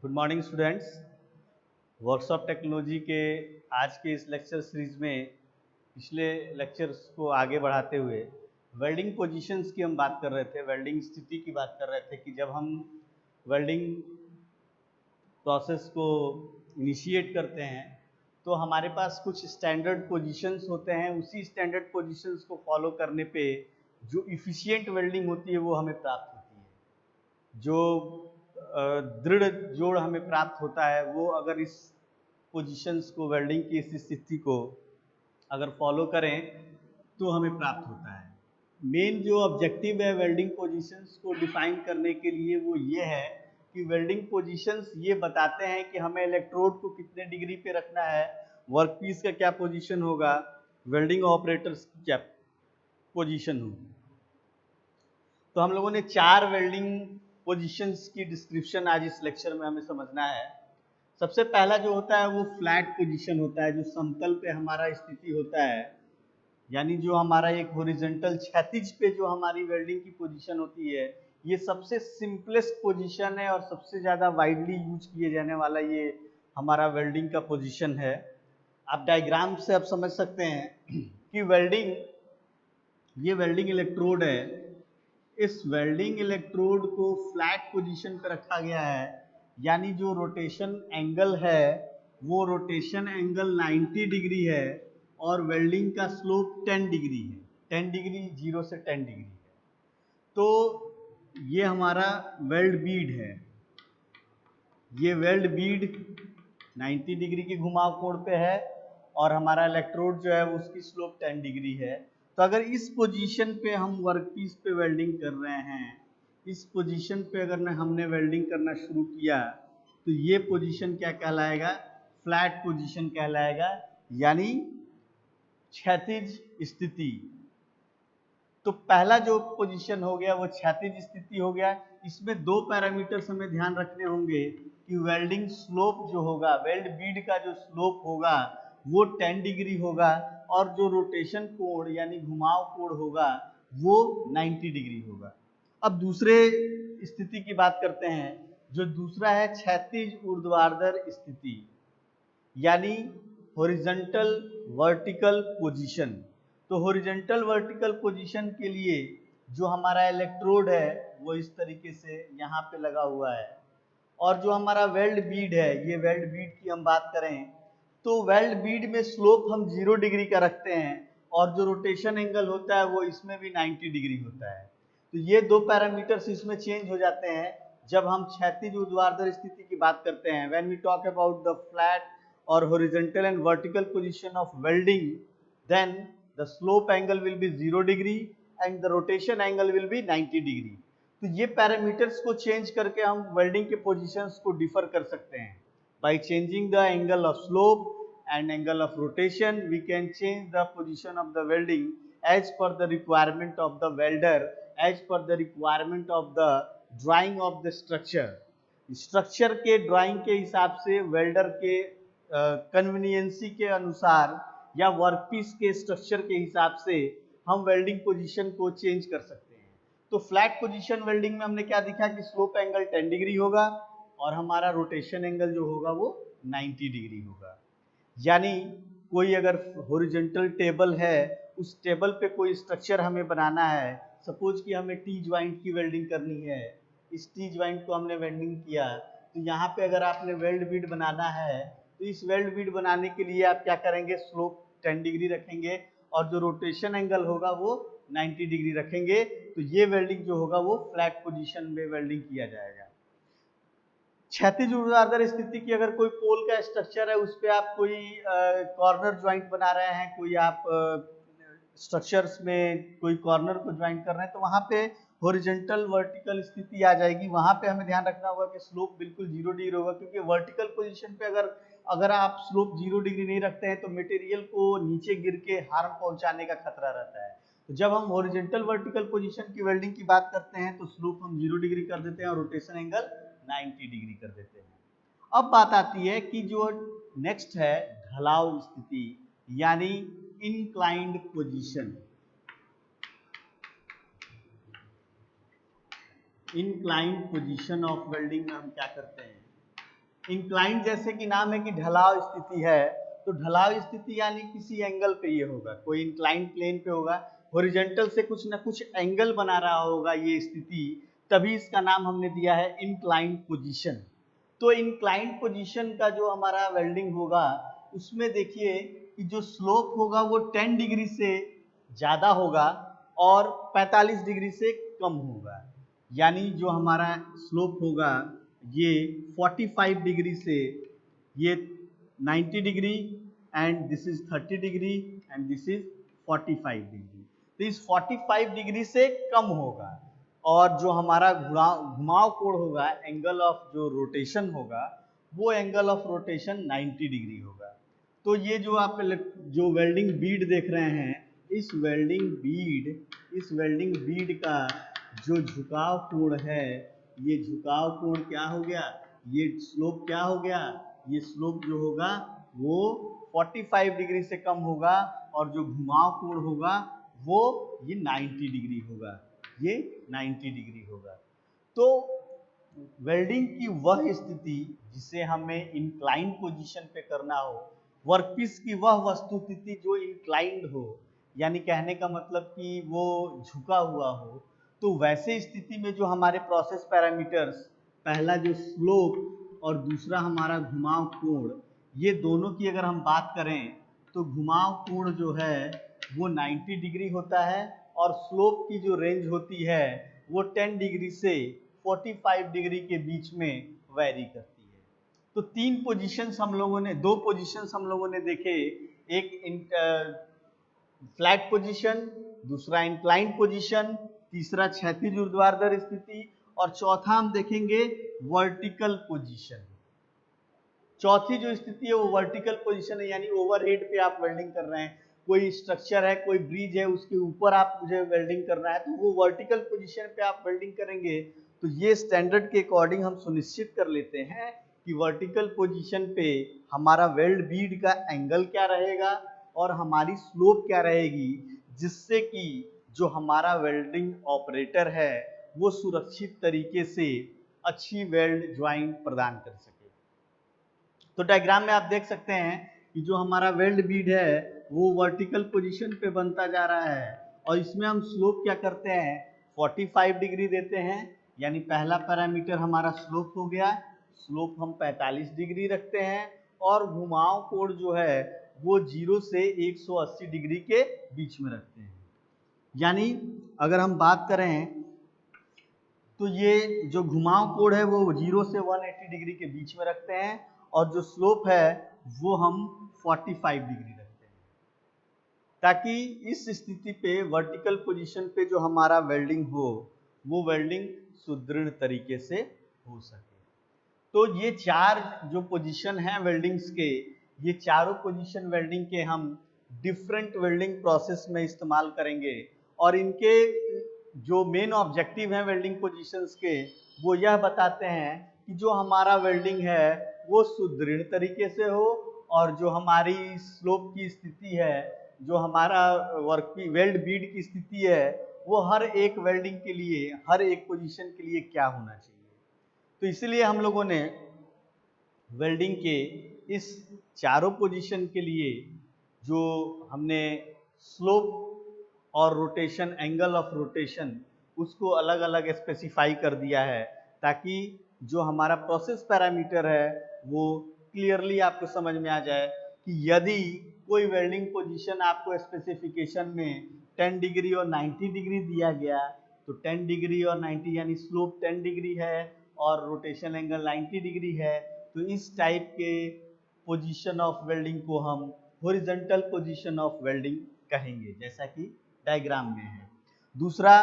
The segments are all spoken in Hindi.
Good morning students. Workshop technology के आज के इस लेक्चर सीरीज में पिछले लेक्चर्स को आगे बढ़ाते हुए वेल्डिंग पोजीशंस की हम बात कर रहे थे, वेल्डिंग स्थिति की बात कर रहे थे कि जब हम वेल्डिंग प्रोसेस को इनिशिएट करते हैं तो हमारे पास कुछ स्टैंडर्ड पोजीशंस होते हैं। उसी स्टैंडर्ड पोजीशंस को फॉलो करने पे जो इफ़िशिएंट वेल्डिंग होती है वो हमें प्राप्त होती है। जो दृढ़ जोड़ हमें प्राप्त होता है वो अगर इस पोजीशंस को, वेल्डिंग की इस स्थिति को अगर फॉलो करें तो हमें प्राप्त होता है। मेन जो ऑब्जेक्टिव है वेल्डिंग पोजीशंस को डिफाइन करने के लिए वो ये है कि वेल्डिंग पोजीशंस ये बताते हैं कि हमें इलेक्ट्रोड को कितने डिग्री पे रखना है, वर्कपीस का क्या पोजीशन होगा, वेल्डिंग ऑपरेटर्स की क्या पोजीशन होगी। तो हम लोगों ने 4 वेल्डिंग पोजीशंस की डिस्क्रिप्शन आज इस लेक्चर में हमें समझना है। सबसे पहला जो होता है वो फ्लैट पोजीशन होता है, जो समतल पे हमारा स्थिति होता है, यानी जो हमारा एक हॉरिजॉन्टल क्षैतिज पे जो हमारी वेल्डिंग की पोजीशन होती है, ये सबसे सिंपलेस्ट पोजीशन है और सबसे ज़्यादा वाइडली यूज किए जाने वाला ये हमारा वेल्डिंग का पोजीशन है। आप डायग्राम से आप समझ सकते हैं कि ये वेल्डिंग इलेक्ट्रोड है। इस वेल्डिंग इलेक्ट्रोड को फ्लैट पोजीशन पर रखा गया है, यानी जो रोटेशन एंगल है वो रोटेशन एंगल 90 डिग्री है और वेल्डिंग का स्लोप 10 डिग्री है। 10 डिग्री 0 से 10 डिग्री है। तो ये हमारा वेल्ड बीड है। ये वेल्ड बीड 90 डिग्री के घुमाव कोण पे है और हमारा इलेक्ट्रोड जो है उसकी स्लोप 10 डिग्री है। तो अगर इस पोजीशन पे हम वर्कपीस पे वेल्डिंग कर रहे हैं, इस पोजीशन पे अगर हमने वेल्डिंग करना शुरू किया तो ये पोजीशन क्या कहलाएगा? फ्लैट पोजीशन कहलाएगा, यानी क्षैतिज स्थिति। तो पहला जो पोजीशन हो गया वो क्षैतिज स्थिति हो गया। इसमें 2 पैरामीटर्स हमें ध्यान रखने होंगे कि वेल्डिंग स्लोप जो होगा, वेल्ड बीड का जो स्लोप होगा वो 10 डिग्री होगा और जो रोटेशन कोण यानी घुमाव कोण होगा वो 90 डिग्री होगा। अब दूसरे स्थिति की बात करते हैं। जो दूसरा है क्षैतिज ऊर्ध्वाधर स्थिति, यानी हॉरिजॉन्टल वर्टिकल पोजीशन। तो हॉरिजॉन्टल वर्टिकल पोजीशन के लिए जो हमारा इलेक्ट्रोड है वो इस तरीके से यहाँ पे लगा हुआ है और जो हमारा वेल्ड बीड है, ये वेल्ड बीड की हम बात करें तो वेल्ड बीड में स्लोप हम 0 डिग्री का रखते हैं और जो रोटेशन एंगल होता है वो इसमें भी 90 डिग्री होता है। तो ये 2 पैरामीटर्स इसमें चेंज हो जाते हैं जब हम क्षैतिज ऊर्ध्वाधर स्थिति की बात करते हैं। When we talk about the flat or horizontal and vertical position of welding, then the slope angle will be 0 degree and the rotation angle will be 90 degree. तो ये पैरामीटर्स को चेंज करके हम वेल्डिंग के पोजीशंस को डिफर कर सकते हैं। By changing the angle of slope and angle of rotation, we can change the position of the welding as per the requirement of the welder, as per the requirement of the drawing of the structure. Structure के ड्राइंग के हिसाब से, वेल्डर के कन्वीनियंसी के अनुसार या वर्कपीस के स्ट्रक्चर के हिसाब से हम वेल्डिंग पोजीशन को चेंज कर सकते हैं। तो फ्लैट पोजीशन वेल्डिंग में हमने क्या दिखा कि स्लोप एंगल 10 डिग्री होगा और हमारा रोटेशन एंगल जो होगा वो 90 डिग्री होगा। यानी कोई अगर हॉरिजॉन्टल टेबल है, उस टेबल पे कोई स्ट्रक्चर हमें बनाना है, सपोज कि हमें टी ज्वाइंट की वेल्डिंग करनी है। इस टी ज्वाइंट को हमने वेल्डिंग किया तो यहाँ पे अगर आपने वेल्ड बीड बनाना है तो इस वेल्ड बीड बनाने के लिए आप क्या करेंगे? स्लोप 10 डिग्री रखेंगे और जो रोटेशन एंगल होगा वो 90 डिग्री रखेंगे। तो ये वेल्डिंग जो होगा वो फ्लैट पोजीशन में वेल्डिंग किया जाएगा। क्षैतिज ऊर्ध्वाधर स्थिति की अगर कोई पोल का स्ट्रक्चर है, उस पे आप कोई कॉर्नर ज्वाइंट बना रहे हैं, कोई आप स्ट्रक्चर्स में कोई कॉर्नर को ज्वाइंट कर रहे हैं, तो वहां पे हॉरिजॉन्टल वर्टिकल स्थिति आ जाएगी। वहां पे हमें ध्यान रखना होगा कि स्लोप बिल्कुल 0 डिग्री होगा, क्योंकि वर्टिकल पोजीशन पे अगर आप स्लोप 0 डिग्री नहीं रखते हैं तो मटेरियल को नीचे गिर के हार्म पहुंचाने का खतरा रहता है। तो जब हम हॉरिजॉन्टल वर्टिकल पोजीशन की वेल्डिंग की बात करते हैं तो स्लोप हम 0 डिग्री कर देते हैं और रोटेशन एंगल 90 डिग्री कर देते हैं। अब बात आती है कि जो नेक्स्ट है ढलाव स्थिति, यानी inclined position. Inclined position of welding में हम क्या करते हैं इंक्लाइंड जैसे कि नाम है कि ढलाव स्थिति है, तो ढलाव स्थिति यानी किसी एंगल पे ये होगा, कोई इंक्लाइंड प्लेन पे होगा, हॉरिजॉन्टल से कुछ ना कुछ एंगल बना रहा होगा ये स्थिति, तभी इसका नाम हमने दिया है इंक्लाइंड पोजीशन। तो इंक्लाइंड पोजीशन का जो हमारा वेल्डिंग होगा उसमें देखिए कि जो स्लोप होगा वो 10 डिग्री से ज़्यादा होगा और 45 डिग्री से कम होगा, यानी जो हमारा स्लोप होगा ये 45 डिग्री से ये 90 degree and this is 30 degree and this is 45 degree, तो इस 45 डिग्री से कम होगा। और जो हमारा घुमाव कोण होगा, एंगल ऑफ जो रोटेशन होगा, वो एंगल ऑफ रोटेशन 90 डिग्री होगा। तो ये जो आप जो वेल्डिंग बीड देख रहे हैं, इस वेल्डिंग बीड का जो झुकाव कोण है, ये झुकाव कोण क्या हो गया, ये स्लोप क्या हो गया, ये स्लोप जो होगा वो 45 डिग्री से कम होगा और जो घुमाव कोण होगा वो ये 90 डिग्री होगा, ये 90 डिग्री होगा। तो वेल्डिंग की वह स्थिति जिसे हमें इंक्लाइंड पोजीशन पे करना हो, वर्कपीस की वह वस्तु स्थिति जो इंक्लाइंड हो, यानी कहने का मतलब कि वो झुका हुआ हो, तो वैसे स्थिति में जो हमारे प्रोसेस पैरामीटर्स, पहला जो स्लोप और दूसरा हमारा घुमाव कोण, ये दोनों की अगर हम बात करें तो घुमाव कोण जो है वो 90 डिग्री होता है और स्लोप की जो रेंज होती है वो 10 डिग्री से 45 डिग्री के बीच में वैरी करती है। तो दो पोजीशंस हम लोगों ने देखे, एक फ्लैट पोजीशन, दूसरा इंक्लाइंड पोजीशन, तीसरा क्षैतिज ऊर्ध्वाधर स्थिति और चौथा हम देखेंगे वर्टिकल पोजीशन। चौथी जो स्थिति है वो वर्टिकल पोजीशन है, यानी ओवरहेड पे आप वेल्डिंग कर रहे हैं, कोई स्ट्रक्चर है, कोई ब्रिज है, उसके ऊपर आप मुझे वेल्डिंग करना है, तो वो वर्टिकल पोजीशन पे आप वेल्डिंग करेंगे। तो ये स्टैंडर्ड के अकॉर्डिंग हम सुनिश्चित कर लेते हैं कि वर्टिकल पोजीशन पे हमारा वेल्ड बीड का एंगल क्या रहेगा और हमारी स्लोप क्या रहेगी, जिससे कि जो हमारा वेल्डिंग ऑपरेटर है वो सुरक्षित तरीके से अच्छी वेल्ड ज्वाइंट प्रदान कर सके। तो डायग्राम में आप देख सकते हैं कि जो हमारा वेल्ड बीड है वो वर्टिकल पोजीशन पे बनता जा रहा है और इसमें हम स्लोप क्या करते हैं, 45 डिग्री देते हैं, यानी पहला पैरामीटर हमारा स्लोप हो गया, स्लोप हम 45 डिग्री रखते हैं और घुमाव कोण जो है वो 0 से 180 डिग्री के बीच में रखते हैं। यानी अगर हम बात करें तो ये जो घुमाव कोण है वो 0 से 180 डिग्री के बीच में रखते हैं और जो स्लोप है वो हम 45 डिग्री रखते हैं, ताकि इस स्थिति पे वर्टिकल पोजीशन पे जो हमारा वेल्डिंग हो वो वेल्डिंग सुदृढ़ तरीके से हो सके। तो ये चार जो पोजीशन हैं वेल्डिंग्स के, ये चारों पोजीशन वेल्डिंग के हम डिफरेंट वेल्डिंग प्रोसेस में इस्तेमाल करेंगे और इनके जो मेन ऑब्जेक्टिव हैं वेल्डिंग पोजीशंस के, वो यह बताते हैं कि जो हमारा वेल्डिंग है वो सुदृढ़ तरीके से हो और जो हमारी स्लोप की स्थिति है, जो हमारा वेल्ड बीड की स्थिति है, वो हर एक वेल्डिंग के लिए, हर एक पोजीशन के लिए क्या होना चाहिए। तो इसलिए हम लोगों ने वेल्डिंग के इस चारों पोजीशन के लिए जो हमने स्लोप और रोटेशन, एंगल ऑफ रोटेशन, उसको अलग अलग स्पेसिफाई कर दिया है, ताकि जो हमारा प्रोसेस पैरामीटर है वो क्लियरली आपको समझ में आ जाए कि यदि कोई वेल्डिंग पोजीशन आपको स्पेसिफिकेशन में 10 डिग्री और 90 डिग्री दिया गया, तो 10 डिग्री और 90 यानी स्लोप 10 डिग्री है और रोटेशन एंगल 90 डिग्री है, तो इस टाइप के पोजीशन ऑफ वेल्डिंग को हम हॉरिजॉन्टल पोजीशन ऑफ वेल्डिंग कहेंगे, जैसा कि डायग्राम में है। दूसरा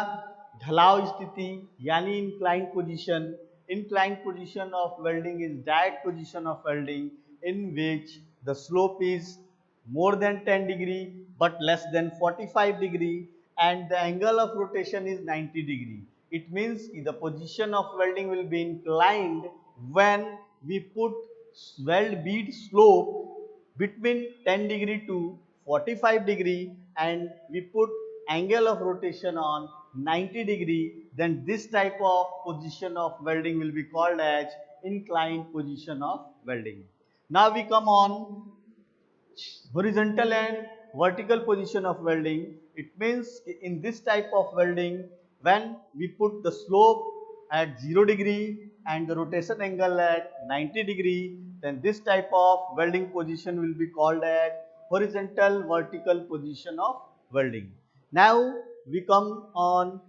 ढलाव स्थिति यानी inclined position. Inclined position of welding is direct position of welding in which the slope is more than 10 degree but less than 45 degree and the angle of rotation is 90 degree. It means the position of welding will be inclined when we put weld bead slope between 10 degree to 45 degree and we put angle of rotation on 90 degree, then this type of position of welding will be called as inclined position of welding. Now we come on horizontal and vertical position of welding. It means in this type of welding, when we put the slope at 0 degree and the rotation angle at 90 degree, then this type of welding position will be called as horizontal vertical position of welding. Now we come on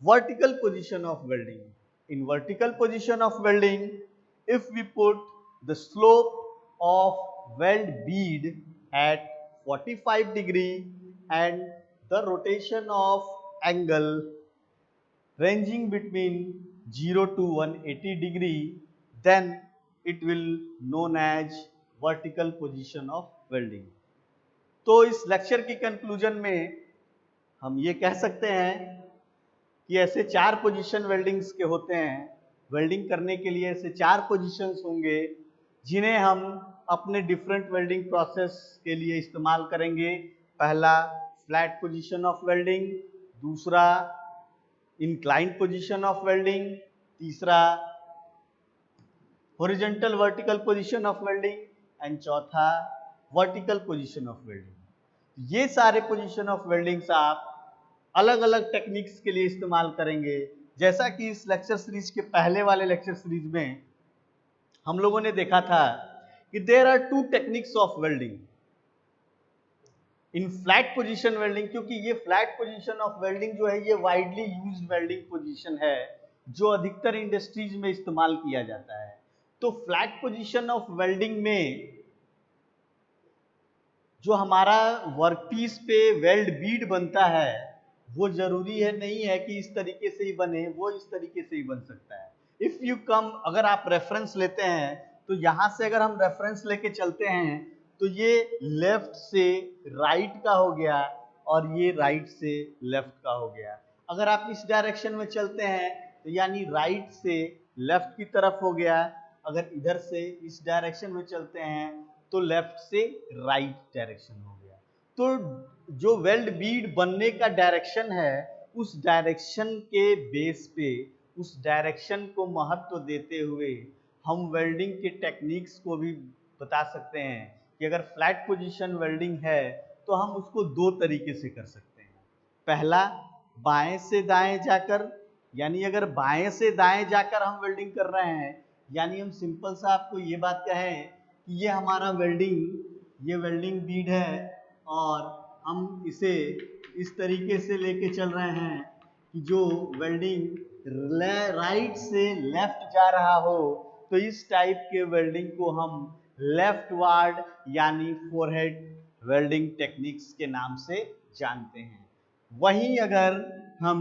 vertical position of welding. In vertical position of welding, if we put the slope of weld bead at 45 degree and the rotation of angle ranging between 0 to 180 degree, then it will known as vertical position of welding. तो इस लेक्चर की कंक्लूजन में हम ये कह सकते हैं कि ऐसे 4 पोजीशन वेल्डिंग्स के होते हैं। वेल्डिंग करने के लिए ऐसे 4 पोजीशंस होंगे जिन्हें हम अपने डिफरेंट वेल्डिंग प्रोसेस के लिए इस्तेमाल करेंगे। पहला फ्लैट पोजीशन ऑफ वेल्डिंग, दूसरा इंक्लाइंड पोजीशन ऑफ वेल्डिंग, तीसरा horizontal vertical position of welding and चौथा वर्टिकल पोजीशन ऑफ वेल्डिंग। ये सारे पोजीशन ऑफ वेल्डिंग्स आप अलग अलग टेक्निक्स के लिए इस्तेमाल करेंगे। जैसा कि इस लेक्चर सीरीज के पहले वाले लेक्चर सीरीज में हम लोगों ने देखा था कि there are 2 techniques of welding in flat position welding, क्योंकि ये फ्लैट पोजीशन ऑफ वेल्डिंग जो है ये वाइडली यूज्ड वेल्डिंग पोजीशन है जो अधिकतर इंडस्ट्रीज में इस्तेमाल किया जाता है। तो फ्लैट पोजीशन ऑफ वेल्डिंग में जो हमारा वर्कपीस पे वेल्ड बीड बनता है वो जरूरी है नहीं है कि इस तरीके से ही बने, वो इस तरीके से ही बन सकता है। इफ यू कम, अगर आप रेफरेंस लेते हैं तो यहां से अगर हम रेफरेंस लेके चलते हैं तो ये लेफ्ट से राइट का हो गया और ये राइट से लेफ्ट का हो गया। अगर आप इस डायरेक्शन में चलते हैं तो यानी राइट से लेफ्ट की तरफ हो गया। अगर इधर से इस डायरेक्शन में चलते हैं तो लेफ्ट से राइट डायरेक्शन हो गया। तो जो वेल्ड बीड बनने का डायरेक्शन है उस डायरेक्शन के बेस पे, उस डायरेक्शन को महत्व देते हुए हम वेल्डिंग के टेक्निक्स को भी बता सकते हैं कि अगर फ्लैट पोजीशन वेल्डिंग है तो हम उसको 2 तरीके से कर सकते हैं। पहला बाएं से दाएं जाकर, यानी अगर बाएं से दाएं जाकर हम वेल्डिंग कर रहे हैं, यानी हम सिंपल सा आपको ये बात कहें कि ये हमारा ये वेल्डिंग बीड है और हम इसे इस तरीके से लेके चल रहे हैं कि जो वेल्डिंग राइट से लेफ्ट जा रहा हो, तो इस टाइप के वेल्डिंग को हम लेफ्ट वार्ड यानी फोरहेड वेल्डिंग टेक्निक्स के नाम से जानते हैं। वहीं अगर हम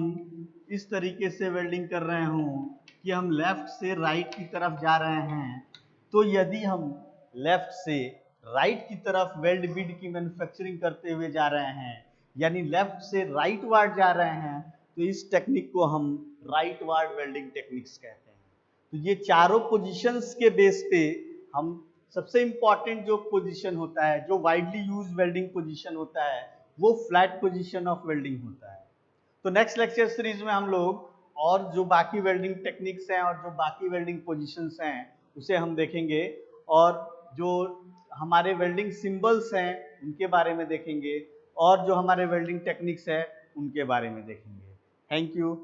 इस तरीके से वेल्डिंग कर रहे हों कि हम लेफ्ट से राइट की तरफ जा रहे हैं, तो यदि हम लेफ्ट से राइट की तरफ वेल्ड बीड की मैन्युफैक्चरिंग करते हुए जा रहे हैं, यानी लेफ्ट से राइट वार्ड जा रहे हैं, तो इस टेक्निक को हम राइट वार्ड वेल्डिंग टेक्निक्स कहते हैं। तो ये चारों पोजीशंस के बेस पे हम सबसे इंपॉर्टेंट जो पोजीशन होता है, जो वाइडली यूज वेल्डिंग पोजीशन होता है, वो फ्लैट पोजीशन ऑफ वेल्डिंग होता है। तो नेक्स्ट लेक्चर सीरीज में हम लोग और जो बाकी वेल्डिंग टेक्निक्स हैं और जो बाकी वेल्डिंग पोजीशंस हैं उसे हम देखेंगे, और जो हमारे वेल्डिंग सिंबल्स हैं उनके बारे में देखेंगे, और जो हमारे वेल्डिंग टेक्निक्स हैं उनके बारे में देखेंगे। Thank you.